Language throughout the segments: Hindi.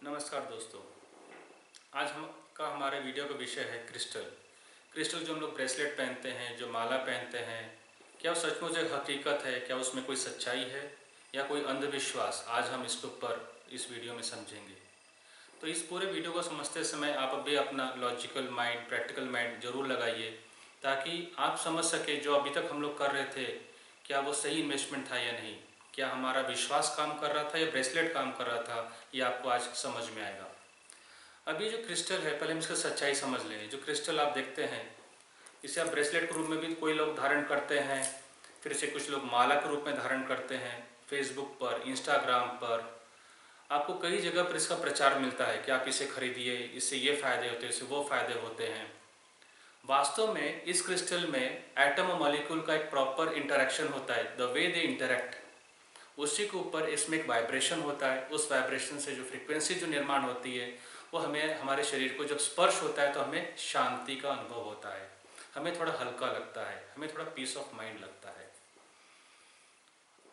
नमस्कार दोस्तों। आज हम का हमारे वीडियो का विषय है क्रिस्टल। क्रिस्टल जो हम लोग ब्रेसलेट पहनते हैं, जो माला पहनते हैं, क्या वो सचमुच एक हकीकत है? क्या उसमें कोई सच्चाई है या कोई अंधविश्वास? आज हम इसके ऊपर इस वीडियो में समझेंगे। तो इस पूरे वीडियो को समझते समय आप भी अपना लॉजिकल माइंड, प्रैक्टिकल माइंड ज़रूर लगाइए, ताकि आप समझ सके जो अभी तक हम लोग कर रहे थे, क्या वो सही इन्वेस्टमेंट था या नहीं। क्या हमारा विश्वास काम कर रहा था या ब्रेसलेट काम कर रहा था, ये आपको आज समझ में आएगा। अभी जो क्रिस्टल है, पहले हम इसकी सच्चाई समझ लें। जो क्रिस्टल आप देखते हैं, इसे आप ब्रेसलेट के रूप में भी कोई लोग धारण करते हैं, फिर इसे कुछ लोग माला के रूप में धारण करते हैं। फेसबुक पर, इंस्टाग्राम पर आपको कई जगह पर इसका प्रचार मिलता है कि आप इसे खरीदिए, इससे ये फ़ायदे होते हैं, इससे वो फ़ायदे होते हैं। वास्तव में इस क्रिस्टल में एटम और मॉलिक्यूल का एक प्रॉपर इंटरेक्शन होता है। द वे दे इंटरेक्ट, उसी के ऊपर इसमें एक वाइब्रेशन होता है। उस वाइब्रेशन से जो फ्रीक्वेंसी जो निर्माण होती है, वो हमें, हमारे शरीर को जब स्पर्श होता है तो हमें शांति का अनुभव होता है, हमें थोड़ा हल्का लगता है, हमें थोड़ा पीस ऑफ माइंड लगता है।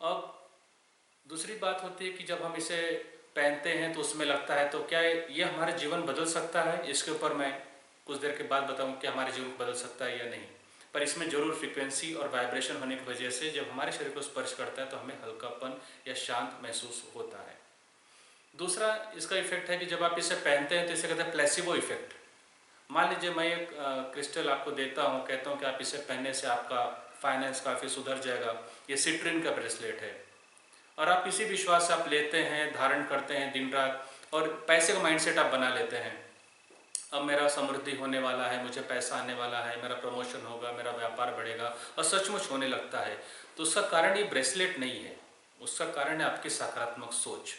अब दूसरी बात होती है कि जब हम इसे पहनते हैं तो उसमें लगता है, तो क्या ये हमारे जीवन बदल सकता है? इसके ऊपर मैं कुछ देर के बाद बताऊं कि हमारे जीवन को बदल सकता है या नहीं। पर इसमें ज़रूर फ्रीक्वेंसी और वाइब्रेशन होने की वजह से जब हमारे शरीर को स्पर्श करता है तो हमें हल्कापन या शांत महसूस होता है। दूसरा इसका इफेक्ट है कि जब आप इसे पहनते हैं तो इसे कहते हैं प्लेसिबो इफेक्ट। मान लीजिए मैं एक क्रिस्टल आपको देता हूँ, कहता हूँ कि आप इसे पहनने से आपका फाइनेंस काफ़ी सुधर जाएगा। ये सिट्रिन का ब्रेसलेट है और आप इसी विश्वास से आप लेते हैं, धारण करते हैं दिन रात, और पैसे का माइंडसेट आप बना लेते हैं। अब मेरा समृद्धि होने वाला है, मुझे पैसा आने वाला है, मेरा प्रमोशन होगा, मेरा व्यापार बढ़ेगा, और सचमुच होने लगता है। तो उसका कारण ये ब्रेसलेट नहीं है, उसका कारण है आपकी सकारात्मक सोच।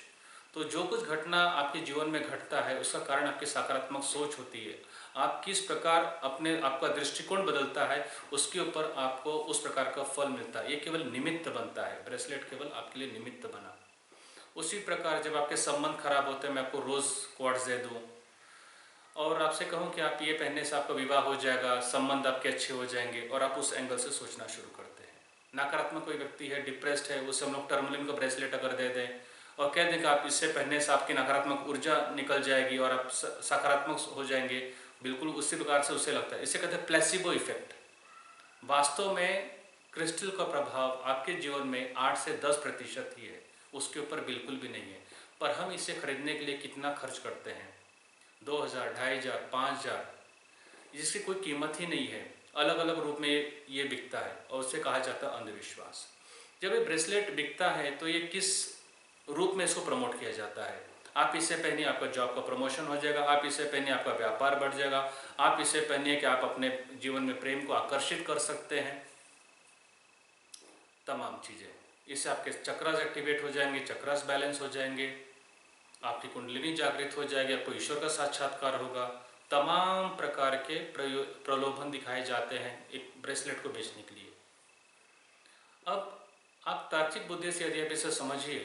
तो जो कुछ घटना आपके जीवन में घटता है उसका कारण आपकी सकारात्मक सोच होती है। आप किस प्रकार अपने आपका दृष्टिकोण बदलता है, उसके ऊपर आपको उस प्रकार का फल मिलता है। ये केवल निमित्त बनता है, ब्रेसलेट केवल आपके लिए निमित्त बना। उसी प्रकार जब आपके संबंध खराब होते हैं, मैं आपको रोज़ क्वार्ट्स दे दूँ और आपसे कहूँ कि आप ये पहनने से आपका विवाह हो जाएगा, संबंध आपके अच्छे हो जाएंगे, और आप उस एंगल से सोचना शुरू करते हैं। नकारात्मक कोई व्यक्ति है, डिप्रेस्ड है, उसे हम लोग टर्मलिन का ब्रेसलेट अगर दे दें और कह दें कि आप इससे पहनने से आपकी नकारात्मक ऊर्जा निकल जाएगी और आप सकारात्मक हो जाएंगे, बिल्कुल उसी प्रकार से उसे लगता है। इसे कहते हैं प्लेसिबो इफेक्ट। वास्तव में क्रिस्टल का प्रभाव आपके जीवन में 8 से 10% ही है, उसके ऊपर बिल्कुल भी नहीं है। पर हम इसे खरीदने के लिए कितना खर्च करते हैं, 2000, 2500, 5000, जिसकी कोई कीमत ही नहीं है। अलग अलग रूप में ये बिकता है और उसे कहा जाता है अंधविश्वास। जब ये ब्रेसलेट बिकता है तो ये किस रूप में इसको प्रमोट किया जाता है? आप इसे पहनिए, आपका जॉब का प्रमोशन हो जाएगा। आप इसे पहनिए, आपका व्यापार बढ़ जाएगा। आप इसे पहनिए कि आप अपने जीवन में प्रेम को आकर्षित कर सकते हैं। तमाम चीज़ें, इससे आपके चक्रास एक्टिवेट हो जाएंगे, चक्रास बैलेंस हो जाएंगे, आपकी कुंडलिनी जागृत हो जाएगी, आपको ईश्वर का साक्षात्कार होगा। तमाम प्रकार के प्रलोभन दिखाए जाते हैं एक ब्रेसलेट को बेचने के लिए। अब आप तार्किक बुद्धि से यदि आप इसे समझिए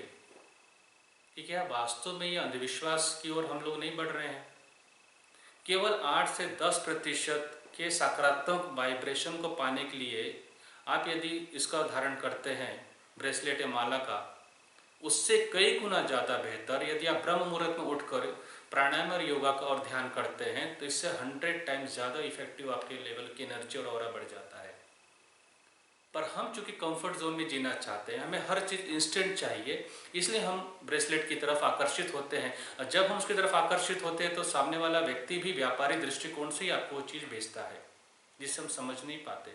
कि क्या वास्तव में ये अंधविश्वास की ओर हम लोग नहीं बढ़ रहे हैं। केवल 8 से 10% के सकारात्मक वाइब्रेशन को पाने के लिए आप यदि इसका धारण करते हैं, ब्रेसलेट या माला का, उससे कई गुना ज़्यादा बेहतर यदि आप ब्रह्म मुहूर्त में उठकर प्राणायाम और योगा का और ध्यान करते हैं तो इससे 100 टाइम्स ज़्यादा इफेक्टिव आपके लेवल की एनर्जी और ऑरा बढ़ जाता है। पर हम चूंकि कंफर्ट जोन में जीना चाहते हैं, हमें हर चीज़ इंस्टेंट चाहिए, इसलिए हम ब्रेसलेट की तरफ आकर्षित होते हैं। और जब हम उसकी तरफ आकर्षित होते हैं तो सामने वाला व्यक्ति भी व्यापारी दृष्टिकोण से ही आपको वो चीज़ बेचता है, जिसे हम समझ नहीं पाते।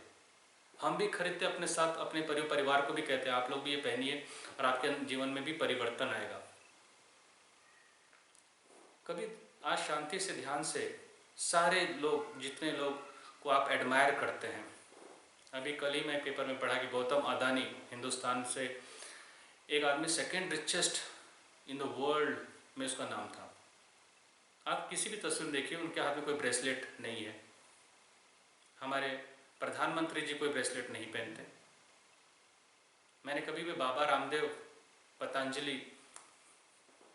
हम भी खरीदते, अपने साथ अपने परिवार को भी कहते हैं आप लोग भी ये पहनिए और आपके जीवन में भी परिवर्तन आएगा। कभी आज शांति से, ध्यान से, सारे लोग, जितने लोग को आप एडमायर करते हैं, अभी कल ही मैं पेपर में पढ़ा कि गौतम अदानी, हिंदुस्तान से एक आदमी, second richest in the world में उसका नाम था। आप किसी भी तस्वीर देखिए, उनके हाथ में कोई ब्रेसलेट नहीं है। हमारे प्रधानमंत्री जी कोई ब्रेसलेट नहीं पहनते। मैंने कभी भी बाबा रामदेव, पतंजलि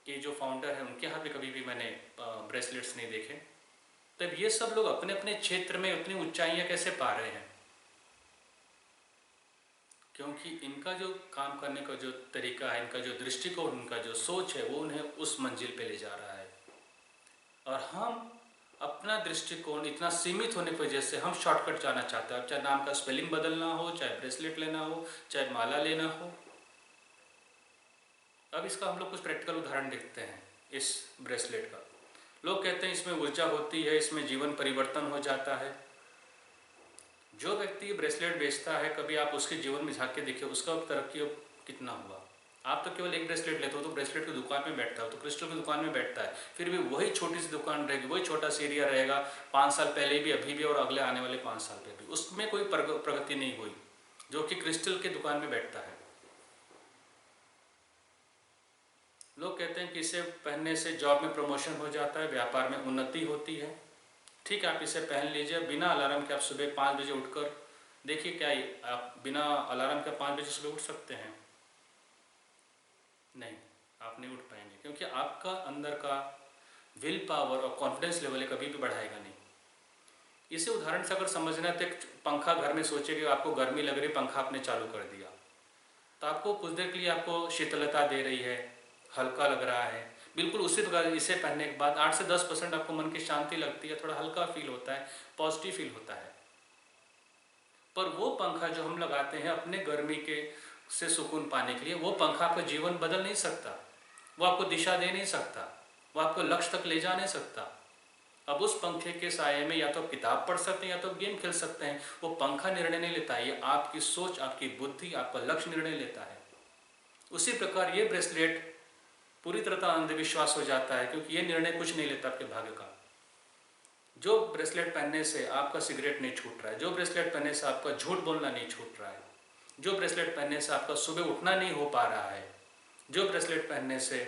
के जो फाउंडर हैं, उनके हाथ में कभी भी मैंने ब्रेसलेट्स नहीं देखे। तब ये सब लोग अपने अपने क्षेत्र में उतनी ऊंचाइयां कैसे पा रहे हैं? क्योंकि इनका जो काम करने का जो तरीका है, इनका जो दृष्टिकोण, उनका जो सोच है, वो उन्हें उस मंजिल पे ले जा रहा है। और हम अपना दृष्टिकोण इतना सीमित होने की वजह से हम शॉर्टकट जाना चाहते हैं। चाहे नाम का स्पेलिंग बदलना हो, चाहे ब्रेसलेट लेना हो, चाहे माला लेना हो। अब इसका हम लोग कुछ प्रैक्टिकल उदाहरण देखते हैं। इस ब्रेसलेट का लोग कहते हैं इसमें ऊर्जा होती है, इसमें जीवन परिवर्तन हो जाता है। जो व्यक्ति ब्रेसलेट बेचता है, कभी आप उसके जीवन में झांक के देखिए उसका तरक्की कितना हुआ। आप तो केवल एक ब्रेसलेट लेते हो तो ब्रेसलेट की दुकान में बैठता हो, तो क्रिस्टल की दुकान में बैठता है, फिर भी वही छोटी सी दुकान रहेगी, वही छोटा सा एरिया रहेगा। 5 साल पहले भी, अभी भी और अगले आने वाले 5 साल पे भी उसमें कोई प्रगति नहीं हुई, जो कि क्रिस्टल की दुकान में बैठता है। लोग कहते हैं कि इसे पहनने से जॉब में प्रमोशन हो जाता है, व्यापार में उन्नति होती है। ठीक है, आप इसे पहन लीजिए बिना अलार्म के। आप सुबह 5 बजे उठकर देखिए, क्या आप बिना अलार्म के 5 बजे सुबह उठ सकते हैं? नहीं, आप नहीं उठ पाएंगे, क्योंकि आपका अंदर का विल पावर और कॉन्फिडेंस लेवल कभी भी बढ़ाएगा नहीं। इसे उदाहरण से अगर समझना है तो एक पंखा घर में सोचिए कि आपको गर्मी लग रही, पंखा आपने चालू कर दिया, तो आपको कुछ देर के लिए आपको शीतलता दे रही है, हल्का लग रहा है। बिल्कुल उसी प्रकार इसे पहनने के बाद 8 से 10% आपको मन की शांति लगती है, थोड़ा हल्का फील होता है, पॉजिटिव फील होता है। पर वो पंखा जो हम लगाते हैं अपने गर्मी के से सुकून पाने के लिए, वो पंखा आपका जीवन बदल नहीं सकता, वो आपको दिशा दे नहीं सकता, वो आपको लक्ष्य तक ले जा नहीं सकता। अब उस पंखे के साये में या तो आप किताब पढ़ सकते हैं या तो गेम खेल सकते हैं। वो पंखा निर्णय नहीं लेता, ये आपकी सोच, आपकी बुद्धि, आपका लक्ष्य निर्णय लेता है। उसी प्रकार ये ब्रेसलेट पूरी तरह अंधविश्वास हो जाता है, क्योंकि ये निर्णय कुछ नहीं लेता आपके भाग्य का। जो ब्रेसलेट पहनने से आपका सिगरेट नहीं छूट रहा है, जो ब्रेसलेट पहनने से आपका झूठ बोलना नहीं छूट रहा है, जो ब्रेसलेट पहनने से आपका सुबह उठना नहीं हो पा रहा है, जो ब्रेसलेट पहनने से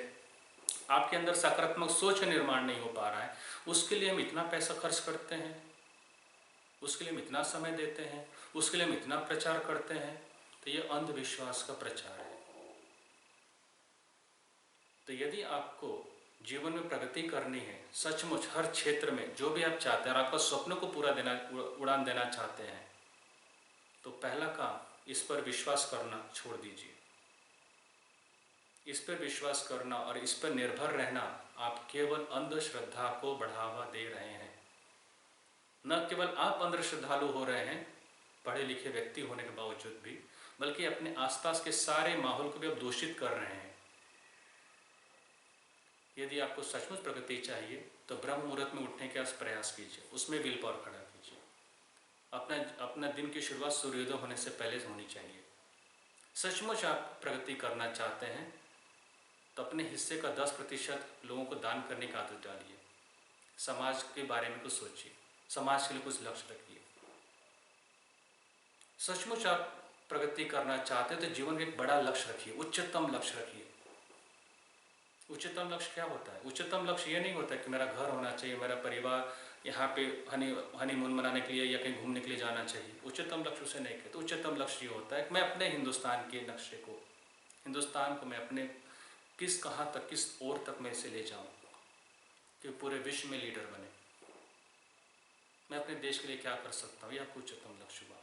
आपके अंदर सकारात्मक सोच का निर्माण नहीं हो पा रहा है, उसके लिए हम इतना पैसा खर्च करते हैं, उसके लिए हम इतना समय देते हैं, उसके लिए हम इतना प्रचार करते हैं। तो ये अंधविश्वास का प्रचार है। तो यदि आपको जीवन में प्रगति करनी है, सचमुच हर क्षेत्र में जो भी आप चाहते हैं और आपका स्वप्न को पूरा उड़ान देना चाहते हैं, तो पहला काम इस पर विश्वास करना छोड़ दीजिए। इस पर विश्वास करना और इस पर निर्भर रहना, आप केवल अंधश्रद्धा को बढ़ावा दे रहे हैं। न केवल आप अंधश्रद्धालु हो रहे हैं पढ़े लिखे व्यक्ति होने के बावजूद भी, बल्कि अपने आसपास के सारे माहौल को भी आप दूषित कर रहे हैं। यदि आपको सचमुच प्रगति चाहिए तो ब्रह्म मुहूर्त में उठने का प्रयास कीजिए, उसमें विल पावर खड़ा कीजिए। अपना दिन की शुरुआत सूर्योदय होने से पहले होनी चाहिए। सचमुच आप प्रगति करना चाहते हैं तो अपने हिस्से का 10% लोगों को दान करने की आदत डालिए। समाज के बारे में कुछ सोचिए, समाज के लिए कुछ लक्ष्य रखिए। सचमुच आप प्रगति करना चाहते हैं तो जीवन में एक बड़ा लक्ष्य रखिए, उच्चतम लक्ष्य रखिए। उच्चतम लक्ष्य क्या होता है? उच्चतम लक्ष्य ये नहीं होता कि मेरा घर होना चाहिए, मेरा परिवार यहाँ पे हनीमून मनाने के लिए या कहीं घूमने के लिए जाना चाहिए। उच्चतम लक्ष्य उसे नहीं कहते। उच्चतम लक्ष्य ये होता है कि मैं अपने हिंदुस्तान के नक्शे को, हिंदुस्तान को मैं अपने कहाँ तक, किस ओर तक मैं इसे ले जाऊँ कि पूरे विश्व में लीडर बने। मैं अपने देश के लिए क्या कर सकता हूँ, यह आपको उच्चतम लक्ष्य हुआ।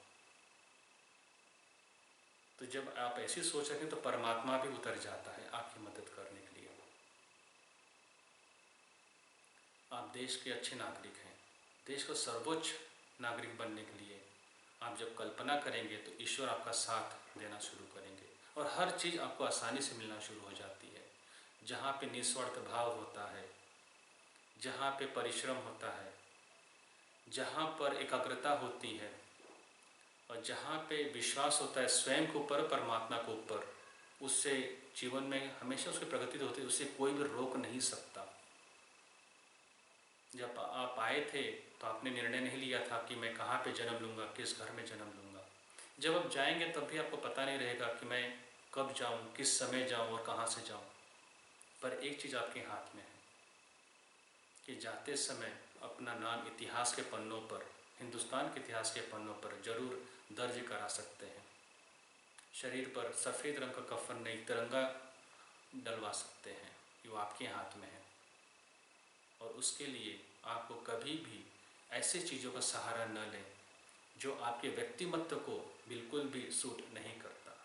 तो जब आप ऐसी सोच रखें तो परमात्मा भी उतर जाता है आपकी मदद करने के लिए। आप देश के अच्छे नागरिक हैं। देश का सर्वोच्च नागरिक बनने के लिए आप जब कल्पना करेंगे तो ईश्वर आपका साथ देना शुरू करेंगे और हर चीज़ आपको आसानी से मिलना शुरू हो जाती है। जहाँ पे निस्वार्थ भाव होता है, जहाँ पे परिश्रम होता है, जहाँ पर एकाग्रता होती है और जहाँ पे विश्वास होता है स्वयं के ऊपर, परमात्मा के ऊपर, उससे जीवन में हमेशा उसकी प्रगति होती है, उससे कोई भी रोक नहीं सकता। जब आप आए थे तो आपने निर्णय नहीं लिया था कि मैं कहाँ पे जन्म लूँगा, किस घर में जन्म लूँगा। जब आप जाएंगे तब भी आपको पता नहीं रहेगा कि मैं कब जाऊँ, किस समय जाऊँ और कहाँ से जाऊँ। पर एक चीज़ आपके हाथ में है कि जाते समय अपना नाम इतिहास के पन्नों पर, हिंदुस्तान के इतिहास के पन्नों पर जरूर दर्ज करा सकते हैं। शरीर पर सफ़ेद रंग का कफन नहीं, तिरंगा डलवा सकते हैं। ये आपके हाथ में है और उसके लिए आपको कभी भी ऐसे चीज़ों का सहारा न लें जो आपके व्यक्तिमत्व को बिल्कुल भी सूट नहीं करता।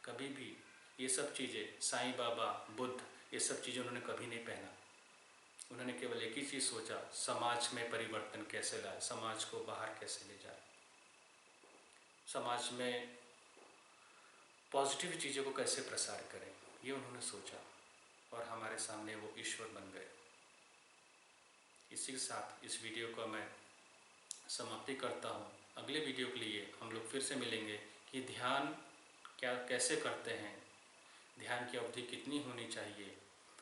कभी भी ये सब चीज़ें, साईं बाबा, बुद्ध, ये सब चीज़ें उन्होंने कभी नहीं पहना। उन्होंने केवल एक ही की चीज़ सोचा, समाज में परिवर्तन कैसे लाए, समाज को बाहर कैसे ले जाए, समाज में पॉजिटिव चीज़ों को कैसे प्रसार करें, ये उन्होंने सोचा और हमारे सामने वो ईश्वर बन गए। इसी के साथ इस वीडियो को मैं समाप्ति करता हूँ। अगले वीडियो के लिए हम लोग फिर से मिलेंगे कि ध्यान कैसे करते हैं, ध्यान की अवधि कितनी होनी चाहिए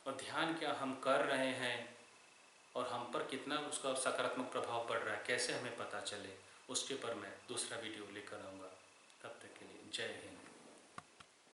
और ध्यान क्या हम कर रहे हैं और हम पर कितना उसका सकारात्मक प्रभाव पड़ रहा है, कैसे हमें पता चले, उसके पर मैं दूसरा वीडियो लेकर आऊँगा। तब तक के लिए जय हिंद।